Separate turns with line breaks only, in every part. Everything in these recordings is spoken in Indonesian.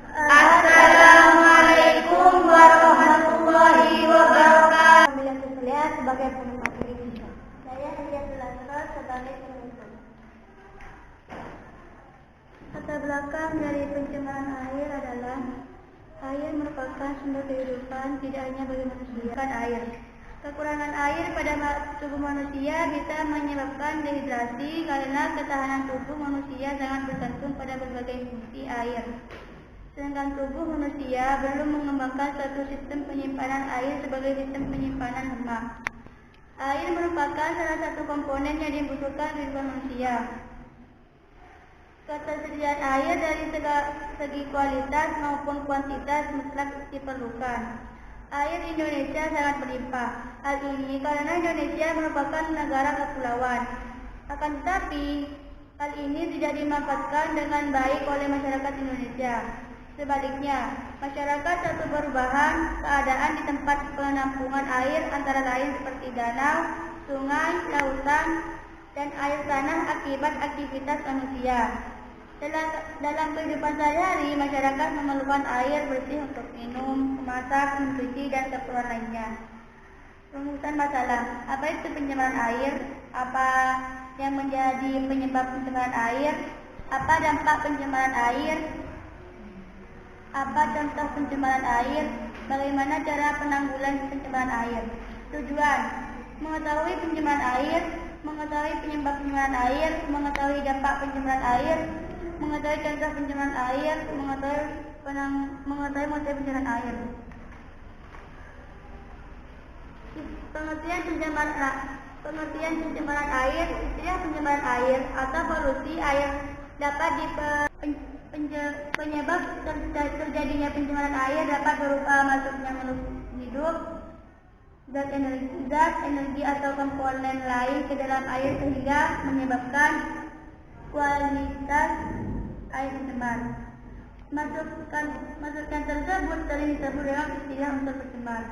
Assalamualaikum warahmatullahi wabarakatuh. Saya sebagai pemateri kita. Saya Hidayatul sebagai penutur. Latar belakang dari pencemaran air adalah air merupakan sumber kehidupan tidak hanya bagi manusia. Air. Kekurangan air pada tubuh manusia bisa menyebabkan dehidrasi karena ketahanan tubuh manusia sangat bergantung pada berbagai fungsi air. Sedangkan tubuh manusia belum mengembangkan suatu sistem penyimpanan air sebagai sistem penyimpanan lemak. Air merupakan salah satu komponen yang dibutuhkan kehidupan manusia. Ketersediaan air dari segi kualitas maupun kuantitas mutlak diperlukan. Air Indonesia sangat berlimpah. Hal ini karena Indonesia merupakan negara kepulauan. Akan tetapi, hal ini tidak dimanfaatkan dengan baik oleh masyarakat Indonesia. Sebaliknya, masyarakat satu perubahan keadaan di tempat penampungan air antara lain seperti danau, sungai, lautan, dan air tanah akibat aktivitas manusia. Dalam kehidupan sehari-hari, masyarakat memerlukan air bersih untuk minum, memasak, mencuci, dan keperluan lainnya. Rumusan masalah. Apa itu pencemaran air? Apa yang menjadi penyebab pencemaran air? Apa dampak pencemaran air? Apa contoh pencemaran air? Bagaimana cara penanggulangan pencemaran air? Tujuan: mengetahui pencemaran air, mengetahui penyebab pencemaran air, mengetahui dampak pencemaran air, mengetahui contoh pencemaran air, mengetahui motif pencemaran air. Pengertian pencemaran air. Istilah pencemaran air atau polusi air dapat penyebab terjadinya pencemaran air dapat berupa masuknya makhluk hidup, zat energi atau komponen lain ke dalam air sehingga menyebabkan kualitas air tercemar. Masukan tersebut sering disebut dengan istilah unsur pencemar.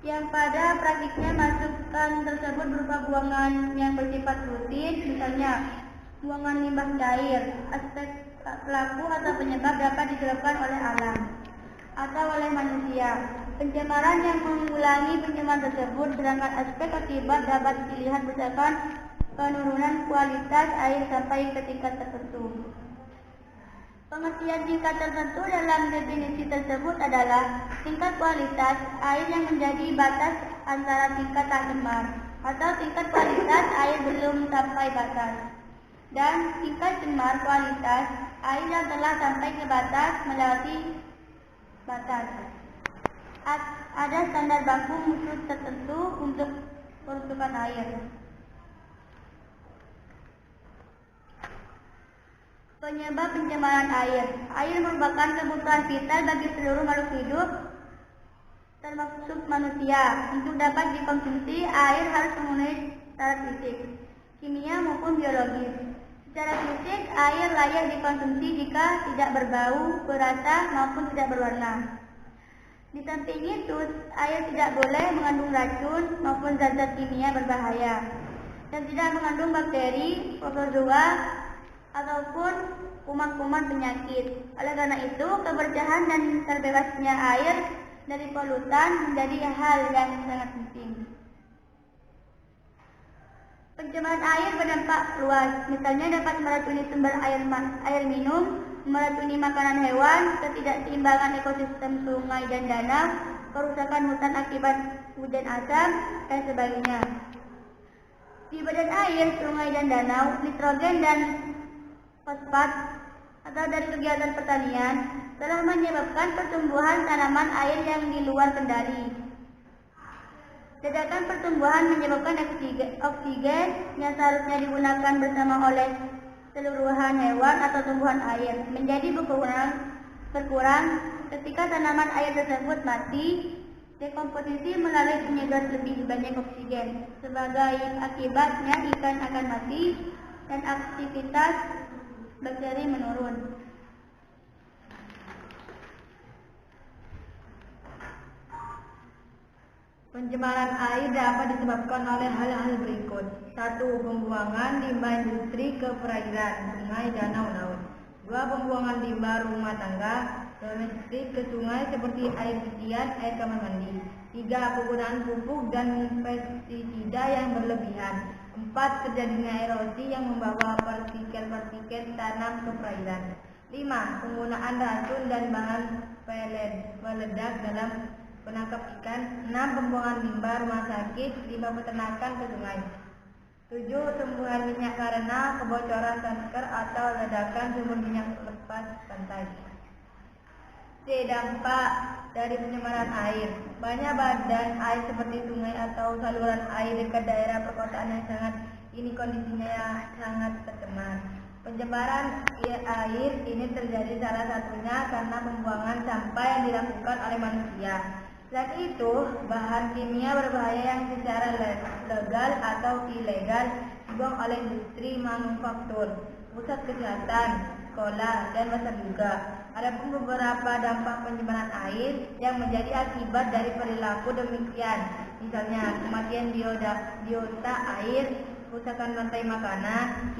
Yang pada praktiknya masukan tersebut berupa buangan yang bersifat rutin, misalnya buangan limbah cair. Aspek pelaku atau penyebab dapat disebabkan oleh alam atau oleh manusia. Pencemaran yang mengulangi pencemaran tersebut, sedangkan aspek akibat dapat dilihat berdasarkan penurunan kualitas air sampai ke tingkat tertentu. Pengertian tingkat tertentu dalam definisi tersebut adalah tingkat kualitas air yang menjadi batas antara tingkat tak cemar atau tingkat kualitas air belum sampai batas, dan tingkat cemar kualitas air yang telah sampai ke batas melewati batas. Ada standar baku mutu tertentu untuk peruntukan air. Penyebab pencemaran air. Air merupakan kebutuhan vital bagi seluruh makhluk hidup, termasuk manusia. Untuk dapat dikonsumsi, air harus memenuhi syarat fisik, kimia maupun biologis. Secara fisik, air layak dikonsumsi jika tidak berbau, berasa, maupun tidak berwarna. Di samping itu, air tidak boleh mengandung racun maupun zat-zat kimia berbahaya, dan tidak mengandung bakteri, protozoa, ataupun kuman-kuman penyakit. Oleh karena itu, kebersihan dan terbebasnya air dari polutan menjadi hal yang sangat penting. Pencemaran air berdampak luas, misalnya dapat meracuni sumber air minum, meracuni makanan hewan, ketidakseimbangan ekosistem sungai dan danau, kerusakan hutan akibat hujan asam, dan sebagainya. Di badan air, sungai dan danau, nitrogen dan fosfat atau dari kegiatan pertanian telah menyebabkan pertumbuhan tanaman air yang di luar kendali. Sedangkan pertumbuhan menyebabkan oksigen yang seharusnya digunakan bersama oleh seluruhan hewan atau tumbuhan air menjadi berkurang ketika tanaman air tersebut mati. Dekomposisi melalui penyedot lebih banyak oksigen. Sebagai akibatnya ikan akan mati dan aktivitas bakteri menurun.
Pencemaran air dapat disebabkan oleh hal-hal berikut. 1. Pembuangan limbah industri ke perairan, sungai, danau, laut. 2. Pembuangan limbah rumah tangga domestik ke sungai seperti air cucian, air kamar mandi. 3. Penggunaan pupuk dan pestisida yang berlebihan. 4. Terjadinya erosi yang membawa partikel-partikel tanam ke perairan. 5. Penggunaan racun dan bahan peledak dalam penangkap ikan. 6. Pembuangan limbah rumah sakit, limbah peternakan ke sungai. 7. Tumbuhan minyak karena kebocoran tanker atau ledakan sumber minyak lepas pantai. C. Dampak dari pencemaran air. Banyak badan air seperti sungai atau saluran air dekat daerah perkotaan yang kondisinya sangat tercemar. Pencemaran air ini terjadi salah satunya karena pembuangan sampah yang dilakukan oleh manusia. Selain itu, bahan kimia berbahaya yang secara legal atau ilegal dibuang oleh industri manufaktur, pusat kesehatan, sekolah, dan pasar juga. Adapun beberapa dampak pencemaran air yang menjadi akibat dari perilaku demikian, misalnya kematian biota air, kerusakan rantai makanan,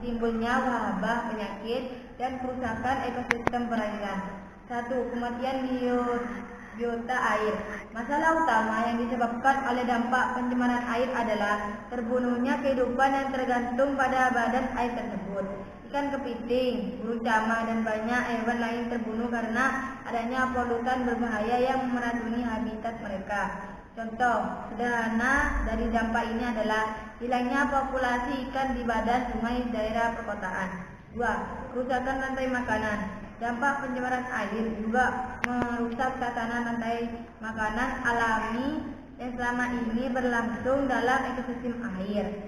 timbulnya wabah penyakit, dan kerusakan ekosistem perairan. 1. Kematian biota air. Masalah utama yang disebabkan oleh dampak pencemaran air adalah terbunuhnya kehidupan yang tergantung pada badan air tersebut. Ikan kepiting, burung cama, dan banyak hewan lain terbunuh karena adanya polutan berbahaya yang meracuni habitat mereka. Contoh sederhana dari dampak ini adalah hilangnya populasi ikan di badan sungai daerah perkotaan. 2. Kerusakan rantai makanan. Dampak pencemaran air juga merusak tatanan rantai makanan alami yang selama ini berlangsung dalam ekosistem air.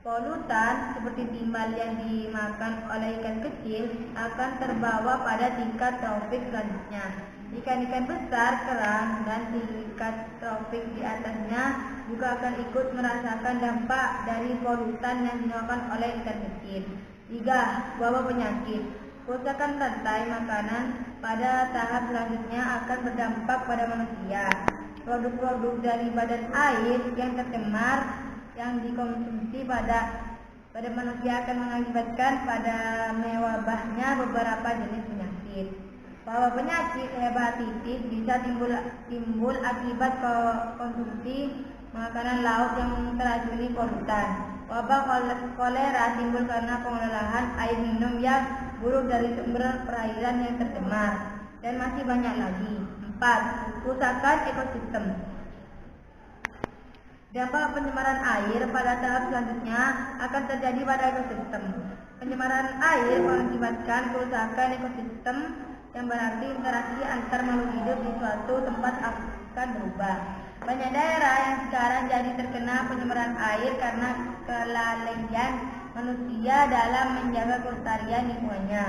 Polutan seperti timbal yang dimakan oleh ikan kecil akan terbawa pada tingkat tropik selanjutnya. Ikan-ikan besar, kerang, dan tingkat tropik di atasnya juga akan ikut merasakan dampak dari polutan yang dimakan oleh ikan kecil. 3. Wabah penyakit. Kerusakan rantai makanan pada tahap selanjutnya akan berdampak pada manusia. Produk-produk dari badan air yang tercemar yang dikonsumsi pada manusia akan mengakibatkan pada mewabahnya beberapa jenis penyakit. Bahwa penyakit hepatitis bisa timbul akibat konsumsi makanan laut yang teracuni polutan. Wabah kolera timbul karena pengelolaan air minum yang buruk dari sumber perairan yang tercemar. Dan masih banyak lagi. 4. Kerusakan ekosistem. Dampak pencemaran air pada tahap selanjutnya akan terjadi pada ekosistem. Pencemaran air mengakibatkan kerusakan ekosistem yang berarti interaksi antar makhluk hidup di suatu tempat akan berubah. Banyak daerah yang sekarang jadi terkena pencemaran air karena kelalaian manusia dalam menjaga kelestarian lingkungannya.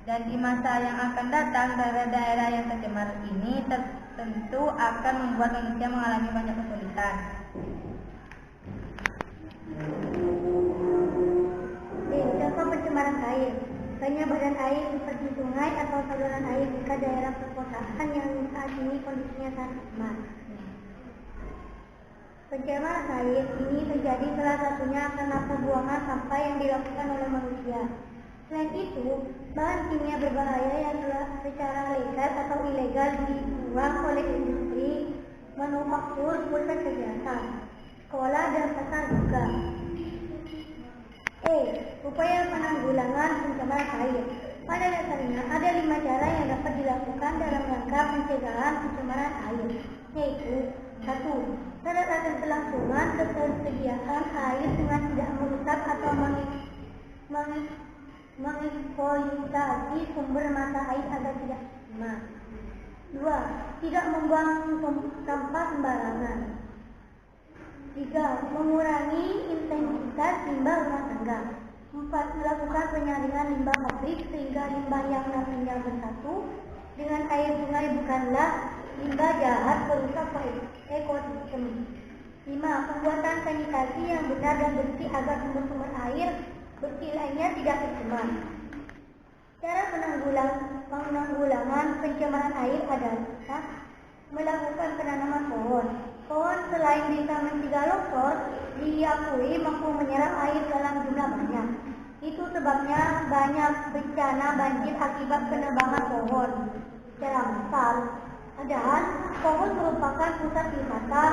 Dan di masa yang akan datang, daerah-daerah yang tercemar ini tentu akan membuat manusia mengalami banyak kesulitan.
Dampak pencemaran air. Banyak badan air seperti sungai atau saluran air dekat daerah perkotaan yang saat ini kondisinya sangat tercemar. Pencemaran air ini terjadi salah satunya karena pembuangan sampah yang dilakukan oleh manusia. Selain itu, bahan kimia berbahaya yang secara legal atau ilegal dibuang oleh industri, manufaktur, pusat kesehatan, sekolah, dan pasar juga. Upaya penanggulangan pencemaran air. Pada dasarnya ada 5 cara yang dapat dilakukan dalam rangka pencegahan pencemaran air, yaitu 1. Terhadap kelangsungan ketersediaan air dengan tidak merusak atau mengeksploitasi sumber mata air agar tidak tercemar. 2. Tidak membuang sampah sembarangan. 3. Mengurangi intensitas limbah rumah tangga. 4. Melakukan penyaringan limbah pabrik sehingga limbah yang nantinya bersatu dengan air sungai bukanlah limbah jahat perusak ekosistem. 5. Pembuatan sanitasi yang benar dan bersih agar sumber-sumber air bersih lainnya tidak tercemar. Cara penanggulangan pencemaran air adalah melakukan penanaman pohon. Pohon selain bisa mencegah longsor, diakui mampu menyerap air dalam jumlah banyak. Itu sebabnya banyak bencana banjir akibat penebangan pohon secara massal. Padahal pohon merupakan pusat wisata.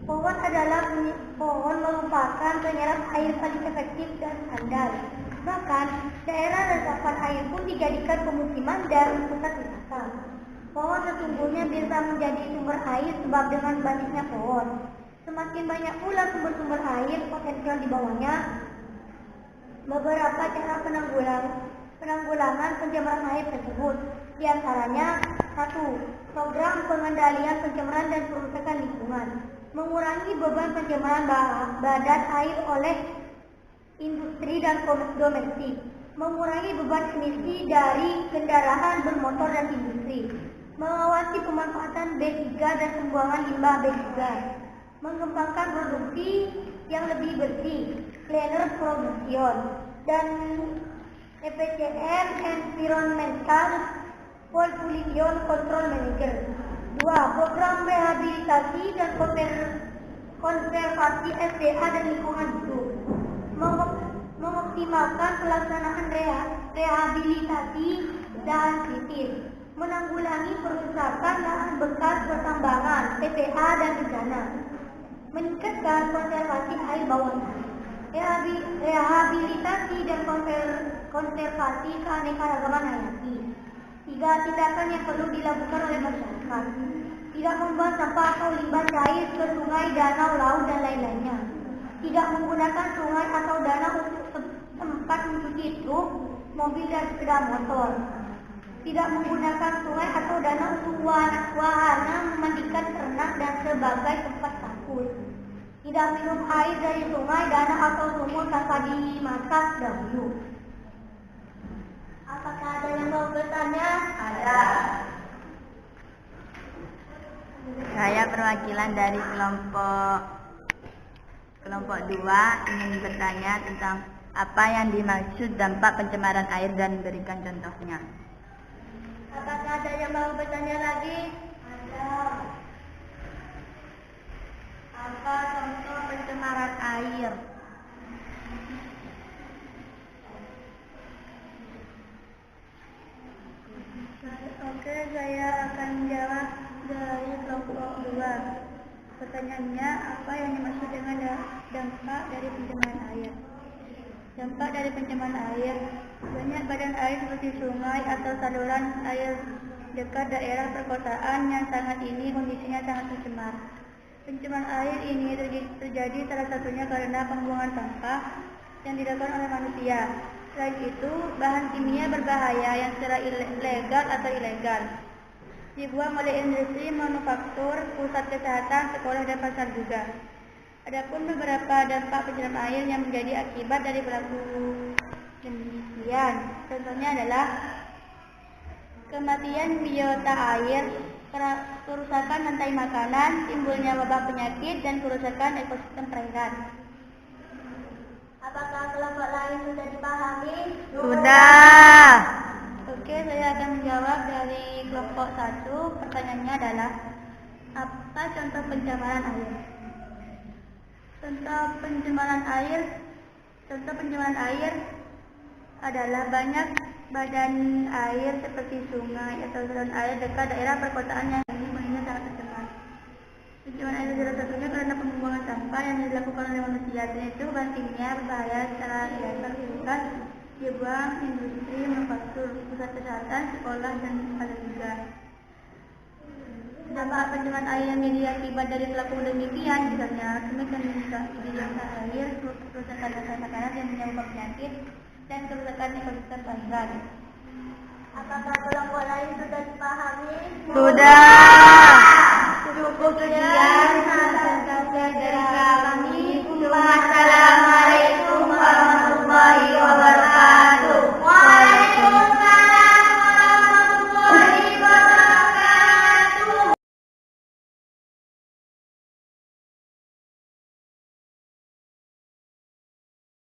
Pohon merupakan penyerap air paling efektif dan handal. Bahkan daerah resapan air pun dijadikan pemukiman dan pusat wisata. Pohon sesungguhnya bisa menjadi sumber air sebab dengan banyaknya pohon, semakin banyak pula sumber-sumber air potensial di bawahnya. Beberapa cara penanggulangan pencemaran air tersebut, di antaranya 1. Program pengendalian pencemaran dan kerusakan lingkungan, mengurangi beban pencemaran badan air oleh industri dan domestik, mengurangi beban emisi dari kendaraan bermotor dan industri, mengawasi pemanfaatan B3 dan pembuangan limbah B3, mengembangkan produksi yang lebih bersih, cleaner production, dan EPCM Environmental Pollution Control Manager. 2. Program rehabilitasi dan konservasi SDA dan lingkungan hidup, mengoptimalkan pelaksanaan rehabilitasi lahan kritis, menanggulangi perusakan lahan bekas pertambangan, TPA dan bencana, meningkatkan konservasi air bawah tanah, rehabilitasi dan konservasi keanekaragaman hayati. 3. Tindakan yang perlu dilakukan oleh masyarakat: tidak membuang sampah atau limbah cair ke sungai, danau, laut, dan lain-lainnya. Tidak menggunakan sungai atau danau untuk tempat mencuci truk, mobil, dan sepeda motor. Tidak menggunakan sungai atau danau untuk wahana memandikan ternak dan sebagai tempat takut. Tidak minum air dari sungai, danau, atau sumur tanpa dimasak dahulu. Apakah ada yang mau bertanya? Ada.
Saya perwakilan dari kelompok 2 ingin bertanya tentang apa yang dimaksud dampak pencemaran air dan berikan contohnya.
Apakah ada yang mau bertanya lagi? Ada. Apa contoh pencemaran air? Oke, saya akan menjawab dari kelompok 2. Pertanyaannya, apa yang dimaksud dengan dampak dari pencemaran air? Dampak dari pencemaran air: banyak badan air seperti sungai atau saluran air dekat daerah perkotaan yang sangat ini kondisinya sangat tercemar. Pencemaran air ini terjadi salah satunya karena pembuangan sampah yang dilakukan oleh manusia. Selain itu, bahan kimia berbahaya yang secara legal atau ilegal dibuang oleh industri, manufaktur, pusat kesehatan, sekolah, dan pasar juga. Adapun beberapa dampak pencemaran air yang menjadi akibat dari berlaku demikian, contohnya adalah kematian biota air, kerusakan rantai makanan, timbulnya wabah penyakit, dan kerusakan ekosistem perairan. Apakah kelompok lain sudah dipahami?
Sudah.
Oke, saya akan menjawab dari kelompok 1. Pertanyaannya adalah, apa contoh pencemaran air? Contoh pencemaran air adalah banyak badan air seperti sungai atau saluran air dekat daerah perkotaan yang ini kondisinya sangat tercemar. Pencemaran air salah satunya karena pembuangan sampah yang dilakukan oleh manusia. Selain itu, bahan kimia berbahaya secara ilegal dibuang industri, manufaktur, pusat kesehatan, sekolah, dan pasar juga. Dampak pencemaran air yang akibat dari pelaku demikian, misalnya kerusakan air, kerusakan rantai makanan yang menyebabkan penyakit, dan kerusakan ekosistem perairan. Apakah kelompok lain sudah dipahami?
Sudah.